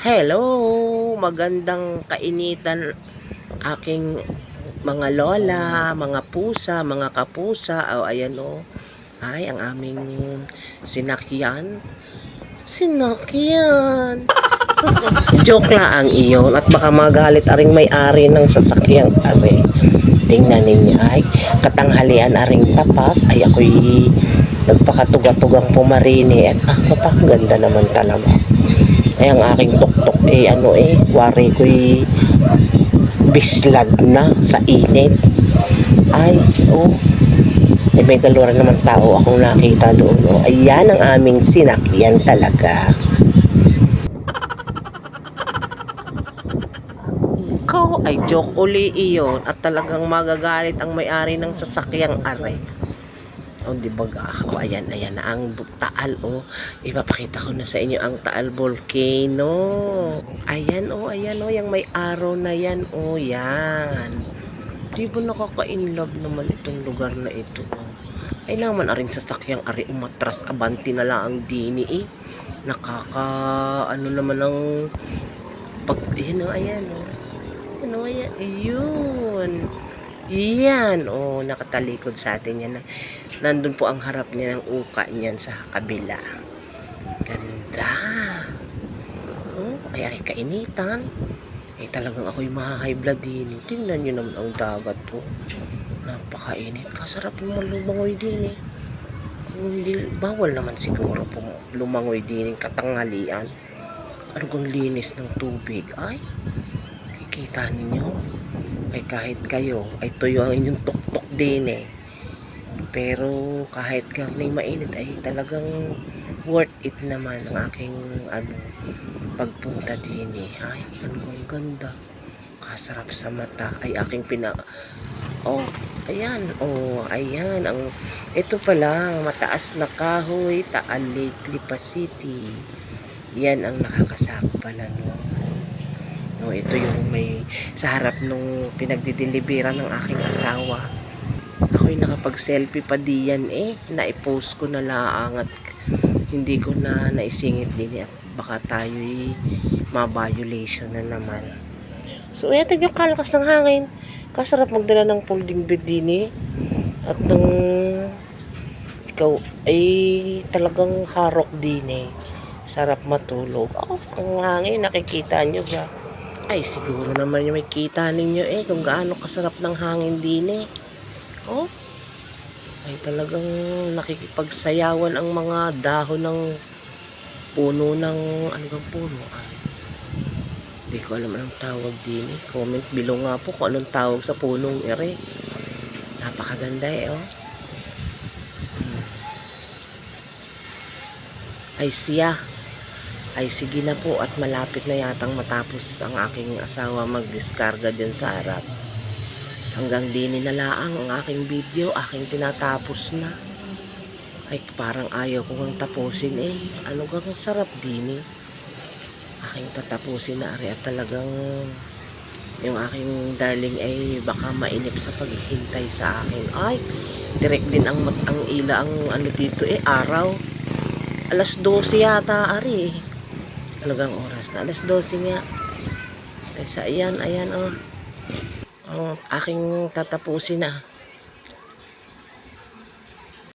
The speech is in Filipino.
Hello! Magandang kainitan aking mga lola, mga pusa, mga kapusa. O, ayan o. Ay, ang aming sinakyan. Sinakyan! Joke lang iyon. At baka magalit aring may-ari ng sasakyang are. Tingnan ninyo ay katanghalian aring tapat. Ay, ako'y nagpakatuga-tugang pumarini. At ako pa, ganda naman talaga. Ay, ang aking tuktok wari ko'y bislad na sa init. Ay, ay may dalawa naman tao akong nakita doon. Ayan ang aming sinakyan talaga. Ikaw ay joke uli iyon at talagang magagalit ang may-ari ng sasakyang are. Di ba ga? Ayan na ang Taal ipapakita ko na sa inyo ang Taal Volcano. Ayan yung may araw na yan yan. Di ba nakaka-inlove naman itong lugar na ito Ay naman aring sasakyang ari umatras abanti na lang ang dini nakaka naman ang ayan yan nakatalikod sa atin yan. Nandun po ang harap niya ng uka niyan sa kabila. Ganda. Ay kainitan. Ay talagang ako'y maha-high blood din. Tingnan nyo naman ang dagat napakainit. Kasarap naman lumangoy din Kung hindi, bawal naman siguro po lumangoy din katanghalian. Ang linis ng tubig. Ay, kikita ninyo. Ay kahit kayo ay tuyo ang inyong tuktok din pero kahit ganun mainit ay talagang worth it naman ang aking pagpunta din ay ang ganda, kasarap sa mata. Ay aking ayan ang ito pala mataas na kahoy, Taal Lake, Lipa City. Yan ang nakakasakop pala ito yung may sa harap nung pinagdideliveran ng aking asawa. Ako'y nakapag-selfie pa diyan naipost ko na lang at hindi ko na naisingit din at baka tayo'y ma-violation na naman. So, ito yung kalakas ng hangin. Kasarap magdala ng folding bed din at ng ikaw ay talagang harok din sarap matulog. Ang hangin, nakikita nyo ba? Ay, siguro naman yung may kita ninyo kung gaano kasarap ng hangin din ay talagang nakikipagsayawan ang mga dahon ng puno ng puno hindi ko alam anong tawag din comment below nga po kung anong tawag sa punong napakaganda ay sige na po at malapit na yatang matapos ang aking asawa magdiskarga din sa harap. Hanggang din na laang ang aking video, aking tinatapos na. Ay parang ayaw ko kang tapusin Ano kang sarap din aking tatapusin na at talagang yung aking darling ay baka mainip sa paghihintay sa akin. Ay, direct din ang ila ang dito araw. Alas 12 yata ari. Talagang oras na alas 12 nga. Ay sa ayan ang aking tatapusin na.